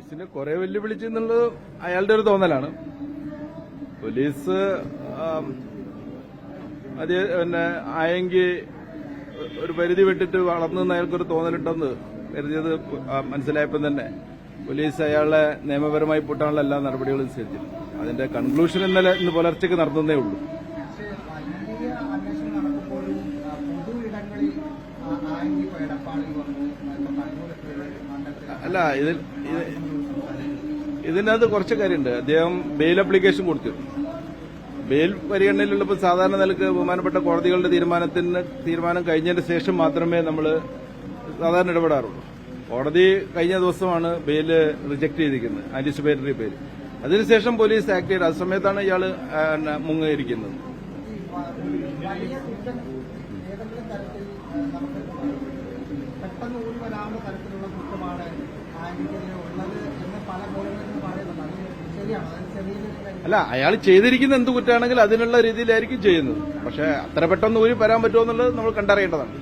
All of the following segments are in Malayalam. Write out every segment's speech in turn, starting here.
പോലീസിനെ കുറെ വെല്ലുവിളിച്ചെന്നുള്ളത് അയാളുടെ ഒരു തോന്നലാണ്. പോലീസ് അത് പിന്നെ ആയെങ്കിൽ ഒരു പരിധി വിട്ടിട്ട് വളർന്നെന്ന് അയാൾക്കൊരു തോന്നലുണ്ടെന്ന് കരുതിയത് മനസ്സിലായപ്പോൾ തന്നെ പോലീസ് അയാളെ നിയമപരമായി പൂട്ടാനുള്ള എല്ലാ നടപടികളും സ്വീകരിച്ചു. അതിന്റെ കൺക്ലൂഷൻ ഇന്ന് പുലർച്ചയ്ക്ക് നടത്തുന്നേ ഉള്ളൂ. അല്ല, ഇതിനകത്ത് കുറച്ച് കാര്യമുണ്ട്. അദ്ദേഹം ബെയിൽ അപ്ലിക്കേഷൻ കൊടുത്തു. ബെയിൽ പരിഗണനയിലുള്ളപ്പോൾ സാധാരണ നിലക്ക് ബഹുമാനപ്പെട്ട കോടതികളുടെ തീരുമാനം കഴിഞ്ഞതിന് ശേഷം മാത്രമേ നമ്മൾ സാധാരണ ഇടപെടാറുള്ളൂ. കോടതി കഴിഞ്ഞ ദിവസമാണ് ബെയിൽ റിജക്ട് ചെയ്തിരിക്കുന്നത്, ആന്റിസിപ്പേറ്ററി ബെയിൽ. അതിനുശേഷം പോലീസ് ആക്ട് ചെയ്ത് ആ സമയത്താണ് ഇയാൾ മുങ്ങിയിരിക്കുന്നത്. അല്ല, അയാൾ ചെയ്തിരിക്കുന്ന എന്ത് കുറ്റമാണെങ്കിൽ അതിനുള്ള രീതിയിലായിരിക്കും ചെയ്യുന്നത്. പക്ഷെ അത്ര പെട്ടെന്ന് ഊരി വരാൻ പറ്റുമോ എന്നുള്ളത് നമ്മൾ കണ്ടറിയേണ്ടതാണ്.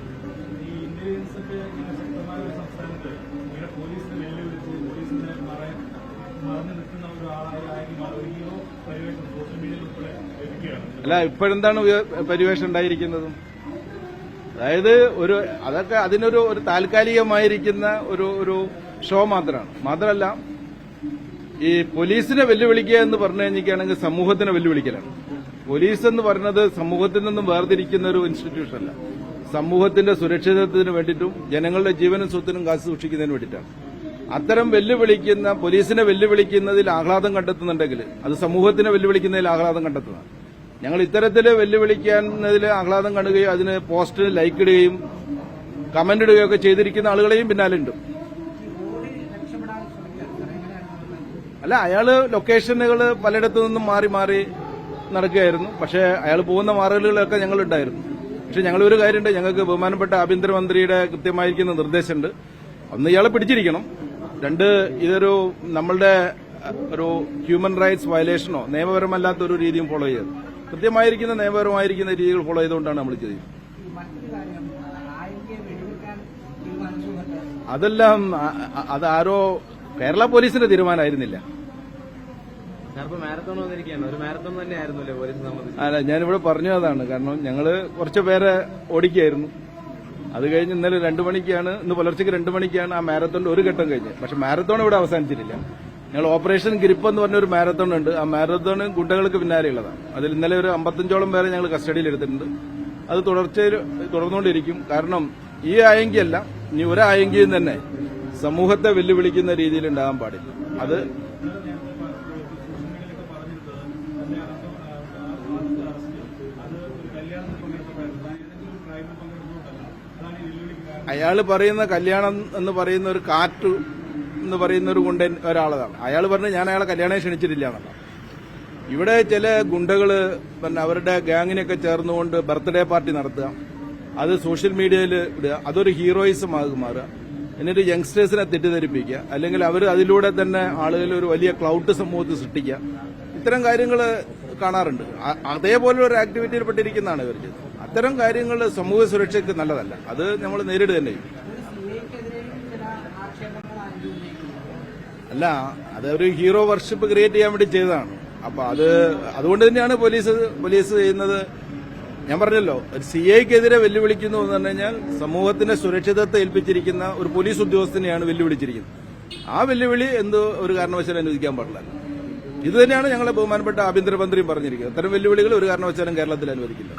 അല്ല, ഇപ്പോഴെന്താണ് പരിവേഷം ഉണ്ടായിരിക്കുന്നത്? അതായത് അതിനൊരു താൽക്കാലികമായിരിക്കുന്ന ഒരു ഷോ മാത്രമല്ല ഈ പോലീസിനെ വെല്ലുവിളിക്കുക എന്ന് പറഞ്ഞു കഴിഞ്ഞിരിക്കുകയാണെങ്കിൽ സമൂഹത്തിനെ വെല്ലുവിളിക്കലാണ്. പോലീസ് എന്ന് പറയുന്നത് സമൂഹത്തിൽ നിന്നും വേർതിരിക്കുന്ന ഒരു ഇൻസ്റ്റിറ്റ്യൂഷൻ അല്ല. സമൂഹത്തിന്റെ സുരക്ഷിതത്വത്തിന് വേണ്ടിയിട്ടും ജനങ്ങളുടെ ജീവനും സ്വത്തിനും കാത്തു സൂക്ഷിക്കുന്നതിന് വേണ്ടിയിട്ടാണ്. അത്തരം പോലീസിനെ വെല്ലുവിളിക്കുന്നതിൽ ആഹ്ലാദം കണ്ടെത്തുന്നുണ്ടെങ്കിൽ അത് സമൂഹത്തിനെ വെല്ലുവിളിക്കുന്നതിൽ ആഹ്ലാദം കണ്ടെത്തുന്നതാണ്. ഞങ്ങൾ ഇത്തരത്തിൽ വെല്ലുവിളിക്കുന്നതിൽ ആഹ്ലാദം കാണുകയും അതിന് പോസ്റ്റിന് ലൈക്ക് ഇടുകയും കമന്റ് ഇടുകയൊക്കെ ചെയ്തിരിക്കുന്ന ആളുകളെയും പിന്നാലുണ്ട്. അല്ല, അയാള് ലൊക്കേഷനുകൾ പലയിടത്തു നിന്നും മാറി മാറി നടക്കുകയായിരുന്നു. പക്ഷേ അയാൾ പോകുന്ന മാറലുകളൊക്കെ ഞങ്ങളുണ്ടായിരുന്നു. പക്ഷെ ഞങ്ങളൊരു കാര്യമുണ്ട്, ഞങ്ങൾക്ക് ബഹുമാനപ്പെട്ട ആഭ്യന്തരമന്ത്രിയുടെ കൃത്യമായിരിക്കുന്ന നിർദ്ദേശമുണ്ട്. ഒന്ന്, ഇയാളെ പിടിച്ചിരിക്കണം. രണ്ട്, ഇതൊരു നമ്മളുടെ ഒരു ഹ്യൂമൻ റൈറ്റ്സ് വയലേഷനോ നിയമപരമല്ലാത്ത ഒരു രീതിയും ഫോളോ ചെയ്തത്. കൃത്യമായിരിക്കുന്ന നിയമപരമായിരിക്കുന്ന രീതികൾ ഫോളോ ചെയ്തുകൊണ്ടാണ് നമ്മൾ ചെയ്തത്. അതെല്ലാം അതാരോ കേരള പോലീസിന്റെ തീരുമാനമായിരുന്നില്ല. അല്ല, ഞാനിവിടെ പറഞ്ഞു അതാണ്. കാരണം ഞങ്ങള് കുറച്ചു പേരെ ഓടിക്കുകയായിരുന്നു. അത് കഴിഞ്ഞ് ഇന്ന് പുലർച്ചയ്ക്ക് 2 മണിക്കാണ് ആ മാരത്തോണിന്റെ ഒരു ഘട്ടം കഴിഞ്ഞത്. പക്ഷെ മാരത്തോൺ ഇവിടെ അവസാനിച്ചിട്ടില്ല. ഞങ്ങൾ ഓപ്പറേഷൻ ഗ്രിപ്പ് എന്ന് പറഞ്ഞ ഒരു മാരത്തോൺ ഉണ്ട്. ആ മാരത്തോൺ ഗുണ്ടകൾക്ക് പിന്നാലെയുള്ളതാണ്. അതിൽ ഇന്നലെ ഒരു 55ഓളം പേരെ ഞങ്ങൾ കസ്റ്റഡിയിൽ എടുത്തിട്ടുണ്ട്. അത് തുടർന്നുകൊണ്ടിരിക്കും. കാരണം ഈ ആയെങ്കിയല്ല, ഇനി ഒരായെങ്കിലും തന്നെ സമൂഹത്തെ വെല്ലുവിളിക്കുന്ന രീതിയിൽ ഉണ്ടാകാൻ പാടില്ല. അത് അയാൾ പറയുന്ന കല്യാണം എന്ന് പറയുന്ന ഒരു കാറ്റ് എന്ന് പറയുന്ന ഒരു ഗുണ്ടൻ ഒരാളതാണ്. അയാൾ പറഞ്ഞു ഞാൻ അയാളെ കല്യാണം ക്ഷണിച്ചിട്ടില്ല എന്നല്ല. ഇവിടെ ചില ഗുണ്ടകള് അവരുടെ ഗാങ്ങിനൊക്കെ ചേർന്നുകൊണ്ട് ബർത്ത്ഡേ പാർട്ടി നടത്തുക, അത് സോഷ്യൽ മീഡിയയിൽ ഇടുക, അതൊരു ഹീറോയിസം ആകും മാറുക. എന്നിട്ട് യങ്സ്റ്റേഴ്സിനെ തെറ്റിദ്ധരിപ്പിക്കുക, അല്ലെങ്കിൽ അവർ അതിലൂടെ തന്നെ ആളുകളിൽ ഒരു വലിയ ക്ലൗഡ് സമൂഹത്തിൽ സൃഷ്ടിക്കുക. ഇത്തരം കാര്യങ്ങൾ കാണാറുണ്ട്. അതേപോലെ ഒരു ആക്ടിവിറ്റിയിൽ പെട്ടിരിക്കുന്നതാണ് ഇവർ ചെയ്തത്. അത്തരം കാര്യങ്ങൾ സമൂഹ സുരക്ഷയ്ക്ക് നല്ലതല്ല. അത് നമ്മൾ നേരിടുക തന്നെ ചെയ്യും. അല്ല, അതൊരു ഹീറോ വർഷിപ്പ് ക്രിയേറ്റ് ചെയ്യാൻ വേണ്ടി ചെയ്തതാണ്. അപ്പൊ അതുകൊണ്ട് തന്നെയാണ് പോലീസ് ചെയ്യുന്നത്. ഞാൻ പറഞ്ഞല്ലോ, സിഐക്കെതിരെ വെല്ലുവിളിക്കുന്നു എന്ന് പറഞ്ഞു കഴിഞ്ഞാൽ സമൂഹത്തിന്റെ സുരക്ഷിതത്വം ഏൽപ്പിച്ചിരിക്കുന്ന ഒരു പോലീസ് ഉദ്യോഗസ്ഥനെയാണ് വെല്ലുവിളിച്ചിരിക്കുന്നത്. ആ വെല്ലുവിളി ഒരു കാരണവശാലും അനുവദിക്കാൻ പാടില്ല. ഇത് തന്നെയാണ് ഞങ്ങളെ ബഹുമാനപ്പെട്ട ആഭ്യന്തരമന്ത്രിയും പറഞ്ഞിരിക്കുന്നത്. അത്തരം വെല്ലുവിളികൾ ഒരു കാരണവശാലും കേരളത്തിൽ അനുവദിക്കില്ല.